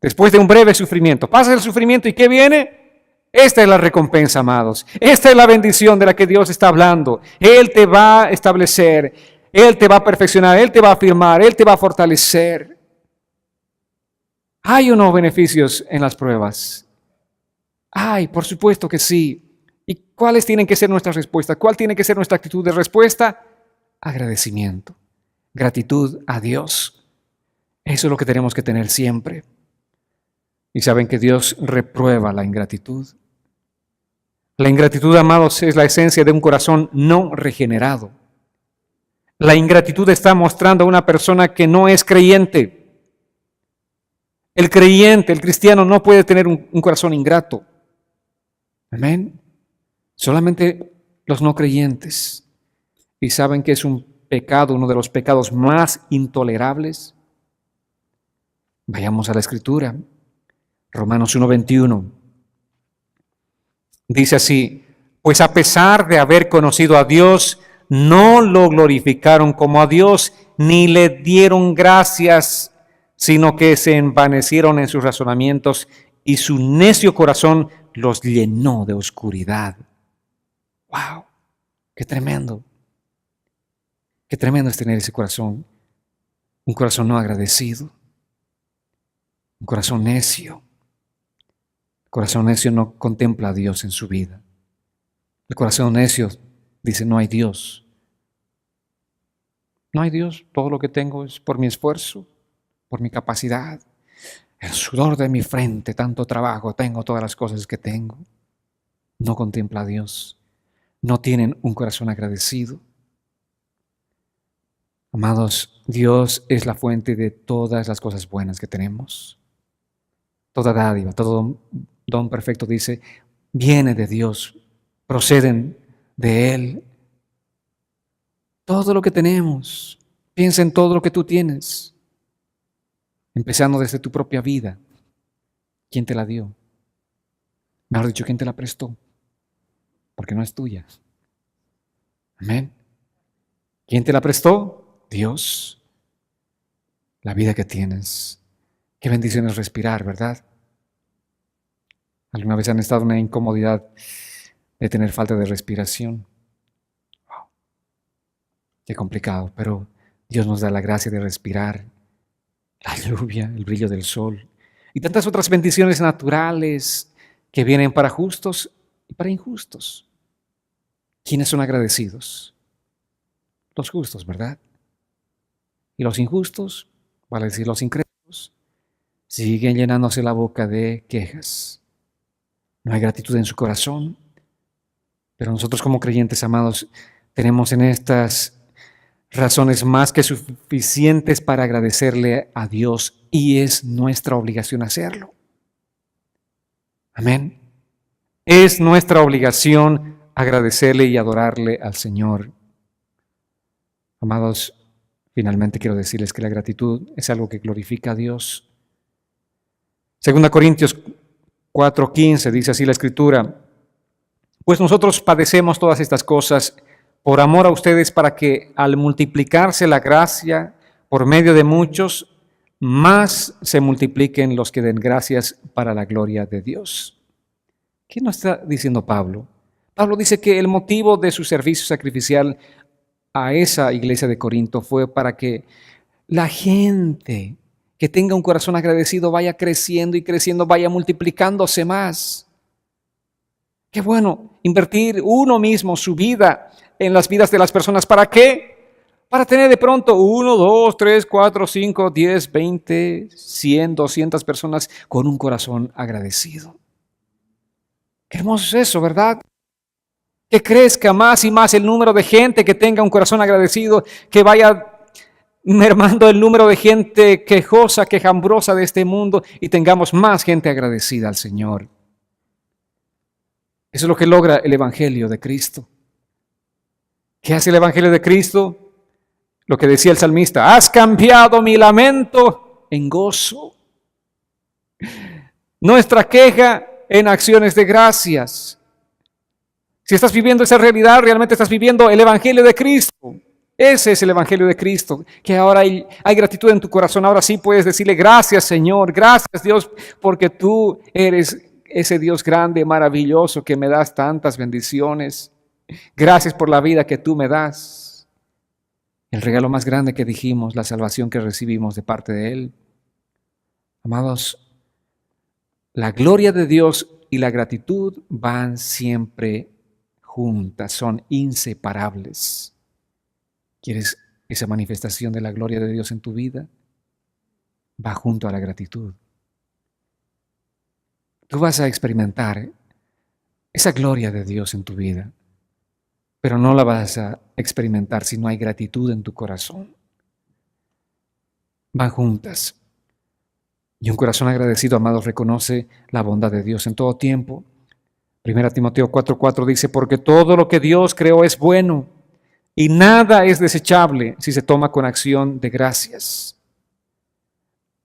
Después de un breve sufrimiento. Pasa el sufrimiento y ¿qué viene? Esta es la recompensa, amados. Esta es la bendición de la que Dios está hablando. Él te va a establecer, Él te va a perfeccionar, Él te va a afirmar, Él te va a fortalecer. ¿Hay o no beneficios en las pruebas? Ay, por supuesto que sí. ¿Y cuáles tienen que ser nuestras respuestas? ¿Cuál tiene que ser nuestra actitud de respuesta? Agradecimiento, gratitud a Dios. Eso es lo que tenemos que tener siempre. Y saben que Dios reprueba la ingratitud. La ingratitud, amados, es la esencia de un corazón no regenerado. La ingratitud está mostrando a una persona que no es creyente. El creyente, el cristiano, no puede tener un corazón ingrato. Amén. Solamente los no creyentes. Y saben que es un pecado, uno de los pecados más intolerables. Vayamos a la Escritura. Romanos 1:21. Dice así, pues a pesar de haber conocido a Dios, no lo glorificaron como a Dios, ni le dieron gracias, sino que se envanecieron en sus razonamientos y su necio corazón los llenó de oscuridad. ¡Wow! ¡Qué tremendo! ¡Qué tremendo es tener ese corazón! Un corazón no agradecido, un corazón necio. El corazón necio no contempla a Dios en su vida. El corazón necio dice, no hay Dios. No hay Dios, todo lo que tengo es por mi esfuerzo, por mi capacidad. El sudor de mi frente, tanto trabajo, tengo todas las cosas que tengo. No contempla a Dios. No tienen un corazón agradecido. Amados, Dios es la fuente de todas las cosas buenas que tenemos. Toda dádiva, todo don perfecto, dice, viene de Dios, proceden de Él. Todo lo que tenemos, piensa en todo lo que tú tienes, empezando desde tu propia vida. ¿Quién te la dio? Mejor dicho, ¿quién te la prestó? Porque no es tuya. Amén. ¿Quién te la prestó? Dios. La vida que tienes. Qué bendición es respirar, ¿verdad? ¿Alguna vez han estado en una incomodidad de tener falta de respiración? Wow, qué complicado, pero Dios nos da la gracia de respirar, la lluvia, el brillo del sol y tantas otras bendiciones naturales que vienen para justos y para injustos. ¿Quiénes son agradecidos? Los justos, ¿verdad? Y los injustos, vale decir los incrédulos, siguen llenándose la boca de quejas. No hay gratitud en su corazón, pero nosotros como creyentes, amados, tenemos en estas razones más que suficientes para agradecerle a Dios y es nuestra obligación hacerlo. Amén. Es nuestra obligación agradecerle y adorarle al Señor. Amados, finalmente quiero decirles que la gratitud es algo que glorifica a Dios. 2 Corintios 4:15 dice así la Escritura: pues nosotros padecemos todas estas cosas por amor a ustedes, para que al multiplicarse la gracia por medio de muchos, más se multipliquen los que den gracias para la gloria de Dios. ¿Qué nos está diciendo Pablo? Pablo dice que el motivo de su servicio sacrificial a esa iglesia de Corinto fue para que la gente que tenga un corazón agradecido vaya creciendo y creciendo, vaya multiplicándose más. Qué bueno invertir uno mismo su vida en las vidas de las personas. ¿Para qué? Para tener de pronto 1, 2, 3, 4, 5, 10, 20, 100, 200 personas con un corazón agradecido. Qué hermoso es eso, ¿verdad? Que crezca más y más el número de gente que tenga un corazón agradecido, que vaya mermando el número de gente quejosa, quejambrosa de este mundo y tengamos más gente agradecida al Señor. Eso es lo que logra el Evangelio de Cristo. ¿Qué hace el Evangelio de Cristo? Lo que decía el salmista: has cambiado mi lamento en gozo, nuestra queja en acciones de gracias. Si estás viviendo esa realidad, realmente estás viviendo el Evangelio de Cristo. Ese es el Evangelio de Cristo, que ahora hay gratitud en tu corazón. Ahora sí puedes decirle: gracias, Señor, gracias, Dios, porque tú eres ese Dios grande, maravilloso, que me das tantas bendiciones. Gracias por la vida que tú me das. El regalo más grande que dijimos, la salvación que recibimos de parte de Él. Amados, la gloria de Dios y la gratitud van siempre juntas, son inseparables. ¿Quieres esa manifestación de la gloria de Dios en tu vida? Va junto a la gratitud. Tú vas a experimentar esa gloria de Dios en tu vida, pero no la vas a experimentar si no hay gratitud en tu corazón. Van juntas. Y un corazón agradecido, amados, reconoce la bondad de Dios en todo tiempo. 1 Timoteo 4:4 dice: porque todo lo que Dios creó es bueno, y nada es desechable si se toma con acción de gracias.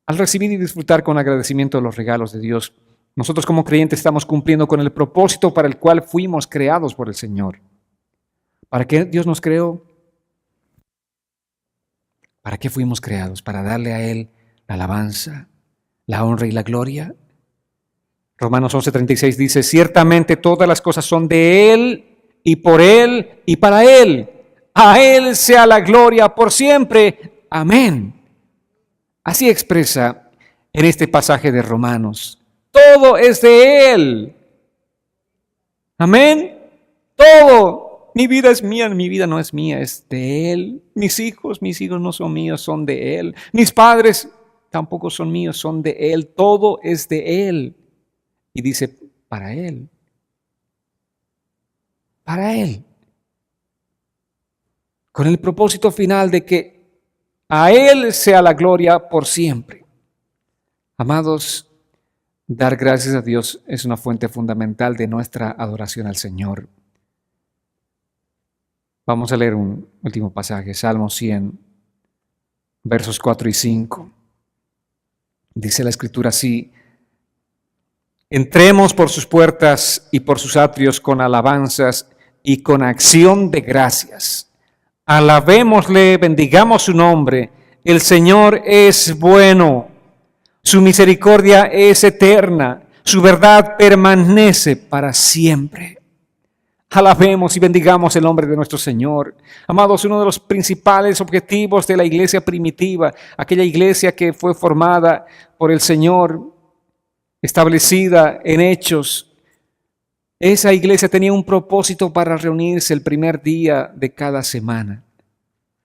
Al recibir y disfrutar con agradecimiento de los regalos de Dios, nosotros como creyentes estamos cumpliendo con el propósito para el cual fuimos creados por el Señor. ¿Para qué Dios nos creó? ¿Para qué fuimos creados? Para darle a Él la alabanza, la honra y la gloria. Romanos 11:36 dice: ciertamente todas las cosas son de Él y por Él y para Él. A Él sea la gloria por siempre. Amén. Así expresa en este pasaje de Romanos. Todo es de Él. Amén. Todo. Mi vida es mía, mi vida no es mía, es de Él. Mis hijos no son míos, son de Él. Mis padres tampoco son míos, son de Él. Todo es de Él. Y dice: para Él. Para Él. Con el propósito final de que A Él sea la gloria por siempre. Amados, dar gracias a Dios es una fuente fundamental de nuestra adoración al Señor. Vamos a leer un último pasaje, Salmo 100, versos 4 y 5. Dice la Escritura así: entremos por sus puertas y por sus atrios con alabanzas y con acción de gracias. Alabémosle, bendigamos su nombre. El Señor es bueno, su misericordia es eterna, su verdad permanece para siempre. Alabemos y bendigamos el nombre de nuestro Señor. Amados, uno de los principales objetivos de la iglesia primitiva, aquella iglesia que fue formada por el Señor, establecida en Hechos, esa iglesia tenía un propósito para reunirse el primer día de cada semana.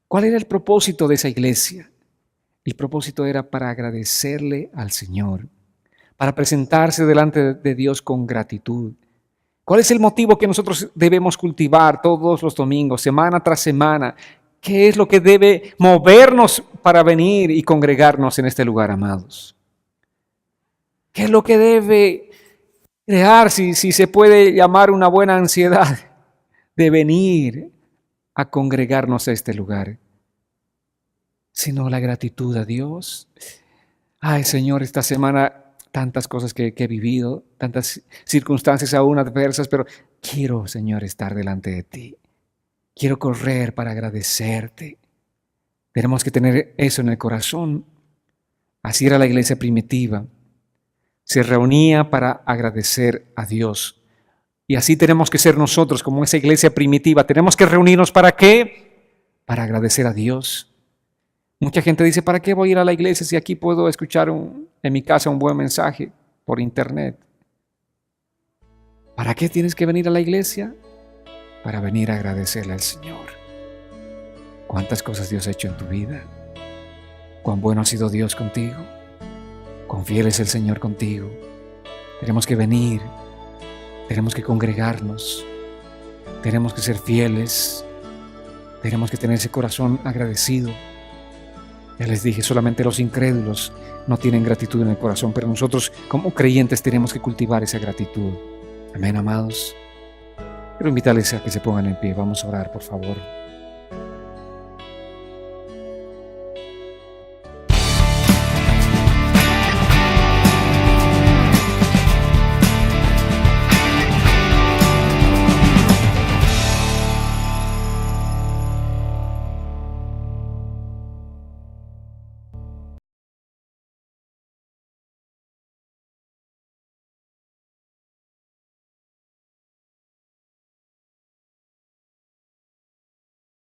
¿Cuál era el propósito de esa iglesia? El propósito era para agradecerle al Señor, para presentarse delante de Dios con gratitud. ¿Cuál es el motivo que nosotros debemos cultivar todos los domingos, semana tras semana? ¿Qué es lo que debe movernos para venir y congregarnos en este lugar, amados? ¿Qué es lo que debe crear, si se puede llamar una buena ansiedad, de venir a congregarnos a este lugar? Sino la gratitud a Dios. Ay, Señor, esta semana tantas cosas que he vivido, tantas circunstancias aún adversas, pero quiero, Señor, estar delante de ti. Quiero correr para agradecerte. Tenemos que tener eso en el corazón. Así era la iglesia primitiva. Se reunía para agradecer a Dios. Y así tenemos que ser nosotros, como esa iglesia primitiva. Tenemos que reunirnos ¿para qué? Para agradecer a Dios. Mucha gente dice, ¿para qué voy a ir a la iglesia si aquí puedo escuchar en mi casa un buen mensaje por internet? ¿Para qué tienes que venir a la iglesia? Para venir a agradecerle al Señor. ¿Cuántas cosas Dios ha hecho en tu vida? ¿Cuán bueno ha sido Dios contigo? ¿Cuán fiel es el Señor contigo? Tenemos que venir, tenemos que congregarnos, tenemos que ser fieles, tenemos que tener ese corazón agradecido. Ya les dije, solamente los incrédulos no tienen gratitud en el corazón, pero nosotros como creyentes tenemos que cultivar esa gratitud. Amén, amados. Quiero invitarles a que se pongan en pie. Vamos a orar, por favor.